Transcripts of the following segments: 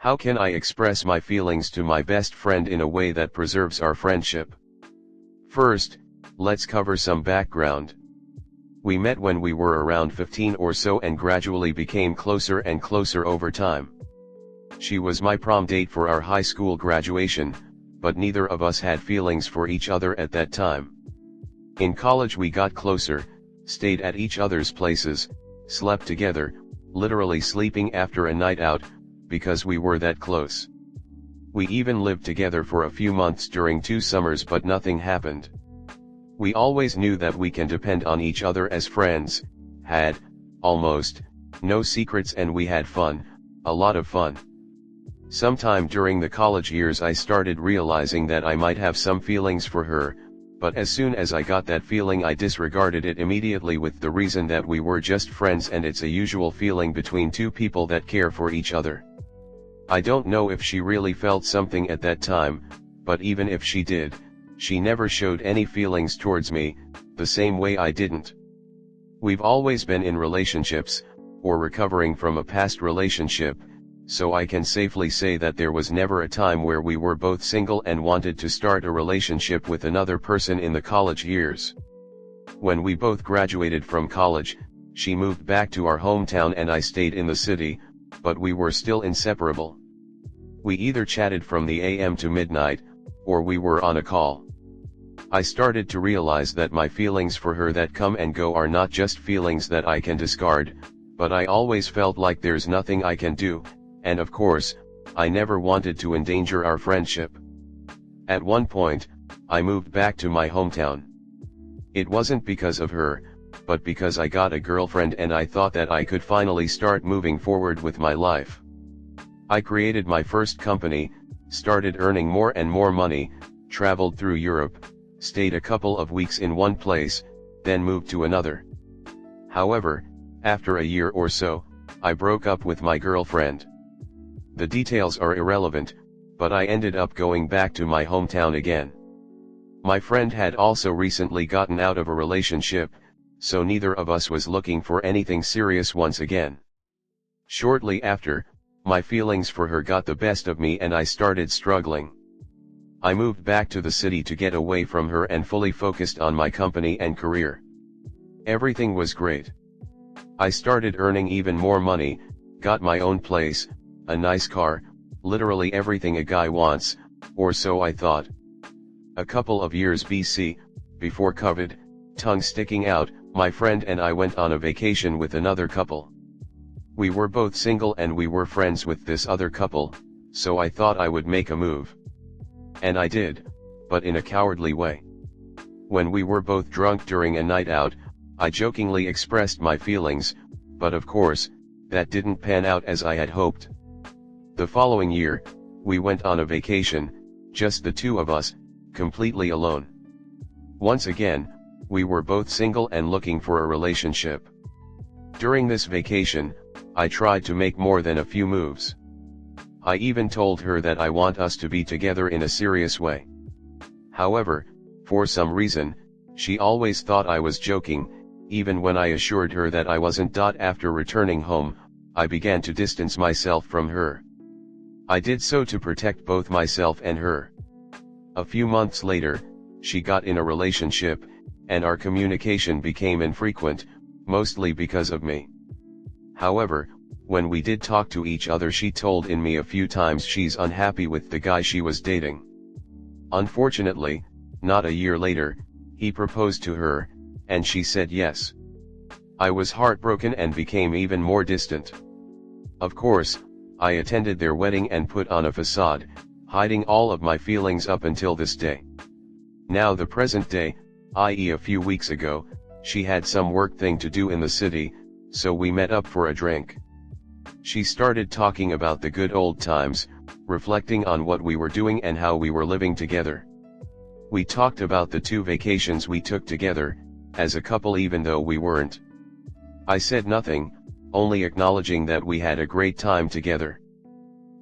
How can I express my feelings to my best friend in a way that preserves our friendship? First, let's cover some background. We met when we were around 15 or so and gradually became closer and closer over time. She was my prom date for our high school graduation, but neither of us had feelings for each other at that time. In college we got closer, stayed at each other's places, slept together, literally sleeping after a night out, because we were that close. We even lived together for a few months during 2 summers, but nothing happened. We always knew that we can depend on each other as friends, had, almost, no secrets, and we had fun, a lot of fun. Sometime during the college years I started realizing that I might have some feelings for her, but as soon as I got that feeling I disregarded it immediately with the reason that we were just friends and it's a usual feeling between two people that care for each other. I don't know if she really felt something at that time, but even if she did, she never showed any feelings towards me, the same way I didn't. We've always been in relationships, or recovering from a past relationship, so I can safely say that there was never a time where we were both single and wanted to start a relationship with another person in the college years. When we both graduated from college, she moved back to our hometown and I stayed in the city, but we were still inseparable. We either chatted from the AM to midnight, or we were on a call. I started to realize that my feelings for her that come and go are not just feelings that I can discard, but I always felt like there's nothing I can do, and of course, I never wanted to endanger our friendship. At one point, I moved back to my hometown. It wasn't because of her, but because I got a girlfriend and I thought that I could finally start moving forward with my life. I created my first company, started earning more and more money, traveled through Europe, stayed a couple of weeks in one place, then moved to another. However, after a year or so, I broke up with my girlfriend. The details are irrelevant, but I ended up going back to my hometown again. My friend had also recently gotten out of a relationship, so neither of us was looking for anything serious once again. Shortly after, my feelings for her got the best of me and I started struggling. I moved back to the city to get away from her and fully focused on my company and career. Everything was great. I started earning even more money, got my own place, a nice car, literally everything a guy wants, or so I thought. A couple of years BC, before COVID, tongue sticking out, my friend and I went on a vacation with another couple. We were both single and we were friends with this other couple, so I thought I would make a move. And I did, but in a cowardly way. When we were both drunk during a night out, I jokingly expressed my feelings, but of course, that didn't pan out as I had hoped. The following year, we went on a vacation, just the two of us, completely alone. Once again, we were both single and looking for a relationship. During this vacation, I tried to make more than a few moves. I even told her that I want us to be together in a serious way. However, for some reason, she always thought I was joking, even when I assured her that I wasn't. After returning home, I began to distance myself from her. I did so to protect both myself and her. A few months later, she got in a relationship, and our communication became infrequent, mostly because of me. However, when we did talk to each other, she told me a few times she's unhappy with the guy she was dating. Unfortunately, not a year later, he proposed to her, and she said yes. I was heartbroken and became even more distant. Of course, I attended their wedding and put on a facade, hiding all of my feelings up until this day. Now the present day, i.e. a few weeks ago, she had some work thing to do in the city, so we met up for a drink. She started talking about the good old times, reflecting on what we were doing and how we were living together. We talked about the 2 vacations we took together, as a couple, even though we weren't. I said nothing, only acknowledging that we had a great time together.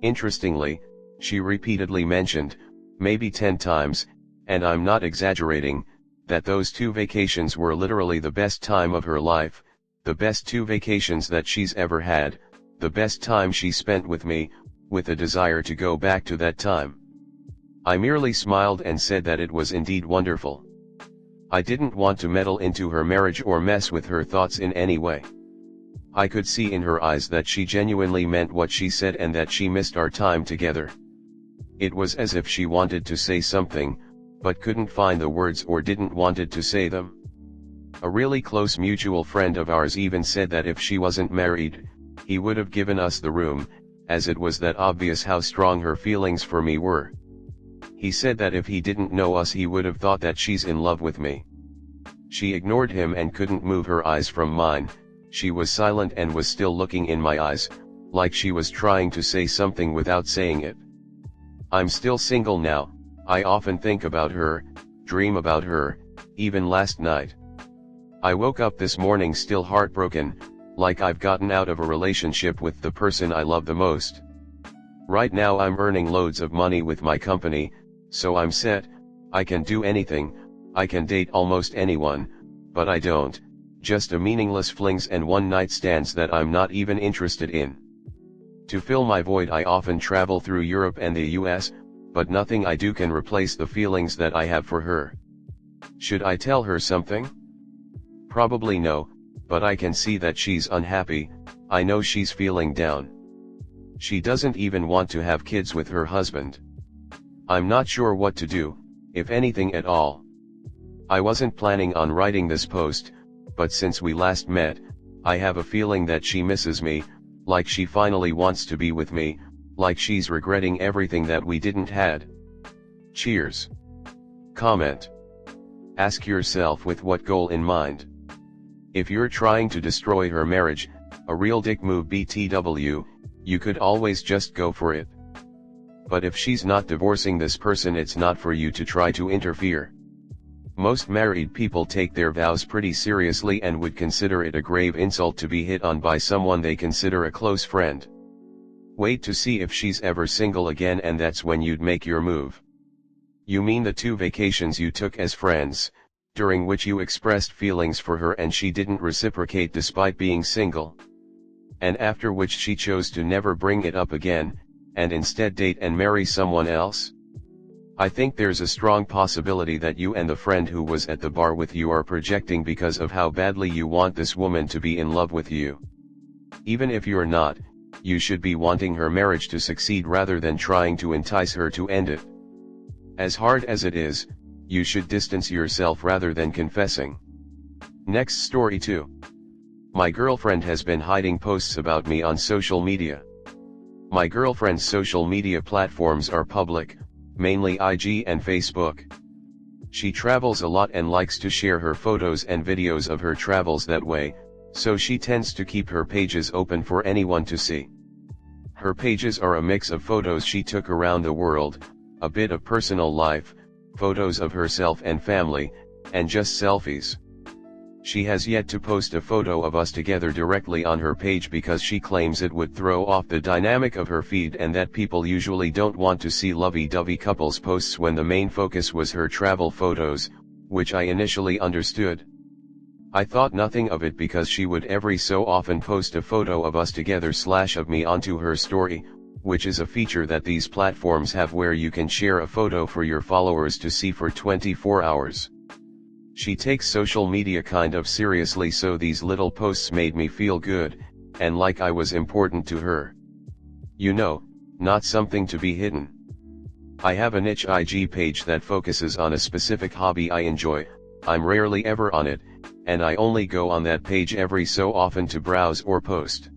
Interestingly, she repeatedly mentioned, maybe 10 times, and I'm not exaggerating, that those 2 vacations were literally the best time of her life, the best 2 vacations that she's ever had, the best time she spent with me, with a desire to go back to that time. I merely smiled and said that it was indeed wonderful. I didn't want to meddle into her marriage or mess with her thoughts in any way. I could see in her eyes that she genuinely meant what she said and that she missed our time together. It was as if she wanted to say something, but couldn't find the words or didn't wanted to say them. A really close mutual friend of ours even said that if she wasn't married, he would have given us the room, as it was that obvious how strong her feelings for me were. He said that if he didn't know us he would have thought that she's in love with me. She ignored him and couldn't move her eyes from mine. She was silent and was still looking in my eyes, like she was trying to say something without saying it. I'm still single now. I often think about her, dream about her, even last night. I woke up this morning still heartbroken, like I've gotten out of a relationship with the person I love the most. Right now I'm earning loads of money with my company, so I'm set. I can do anything, I can date almost anyone, but I don't, just a meaningless flings and one-night stands that I'm not even interested in. To fill my void I often travel through Europe and the US, but nothing I do can replace the feelings that I have for her. Should I tell her something? Probably no, but I can see that she's unhappy. I know she's feeling down. She doesn't even want to have kids with her husband. I'm not sure what to do, if anything at all. I wasn't planning on writing this post, but since we last met, I have a feeling that she misses me, like she finally wants to be with me, like she's regretting everything that we didn't had. Cheers. Comment. Ask yourself with what goal in mind. If you're trying to destroy her marriage, a real dick move BTW, you could always just go for it. But if she's not divorcing this person, it's not for you to try to interfere. Most married people take their vows pretty seriously and would consider it a grave insult to be hit on by someone they consider a close friend. Wait to see if she's ever single again, and that's when you'd make your move. You mean the 2 vacations you took as friends, during which you expressed feelings for her and she didn't reciprocate despite being single? And after which she chose to never bring it up again, and instead date and marry someone else? I think there's a strong possibility that you and the friend who was at the bar with you are projecting because of how badly you want this woman to be in love with you. Even if you're not, you should be wanting her marriage to succeed rather than trying to entice her to end it. As hard as it is, you should distance yourself rather than confessing. Next story 2. My girlfriend has been hiding posts about me on social media. My girlfriend's social media platforms are public, mainly IG and Facebook. She travels a lot and likes to share her photos and videos of her travels that way, so she tends to keep her pages open for anyone to see. Her pages are a mix of photos she took around the world, a bit of personal life, photos of herself and family, and just selfies. She has yet to post a photo of us together directly on her page because she claims it would throw off the dynamic of her feed and that people usually don't want to see lovey-dovey couples posts when the main focus was her travel photos, which I initially understood. I thought nothing of it because she would every so often post a photo of us together / of me onto her story, which is a feature that these platforms have where you can share a photo for your followers to see for 24 hours. She takes social media kind of seriously, so these little posts made me feel good, and like I was important to her. You know, not something to be hidden. I have a niche IG page that focuses on a specific hobby I enjoy. I'm rarely ever on it, and I only go on that page every so often to browse or post.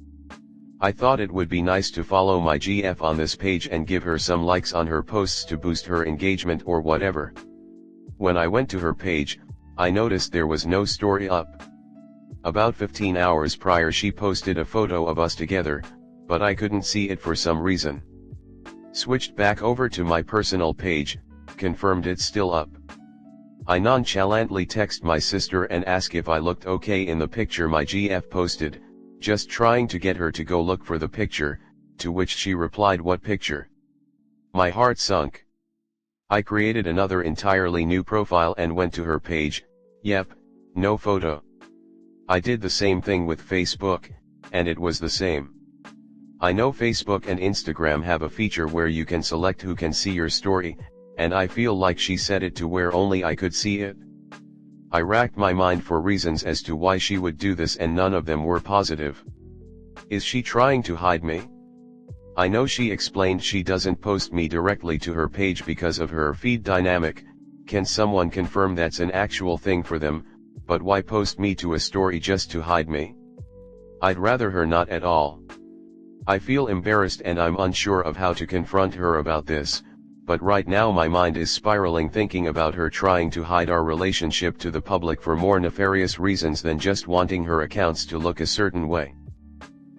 I thought it would be nice to follow my GF on this page and give her some likes on her posts to boost her engagement or whatever. When I went to her page, I noticed there was no story up. About 15 hours prior she posted a photo of us together, but I couldn't see it for some reason. Switched back over to my personal page, confirmed it's still up. I nonchalantly text my sister and ask if I looked okay in the picture my GF posted, just trying to get her to go look for the picture, to which she replied, "What picture?" My heart sunk. I created another entirely new profile and went to her page. Yep, no photo. I did the same thing with Facebook, and it was the same. I know Facebook and Instagram have a feature where you can select who can see your story, and I feel like she set it to where only I could see it. I racked my mind for reasons as to why she would do this and none of them were positive. Is she trying to hide me? I know she explained she doesn't post me directly to her page because of her feed dynamic. Can someone confirm that's an actual thing for them, but why post me to a story just to hide me? I'd rather her not at all. I feel embarrassed and I'm unsure of how to confront her about this, but right now my mind is spiraling thinking about her trying to hide our relationship to the public for more nefarious reasons than just wanting her accounts to look a certain way.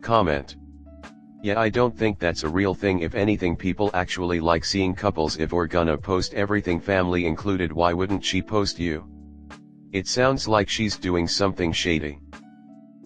Comment. Yeah, I don't think that's a real thing. If anything, people actually like seeing couples. If we're gonna post everything, family included, why wouldn't she post you? It sounds like she's doing something shady.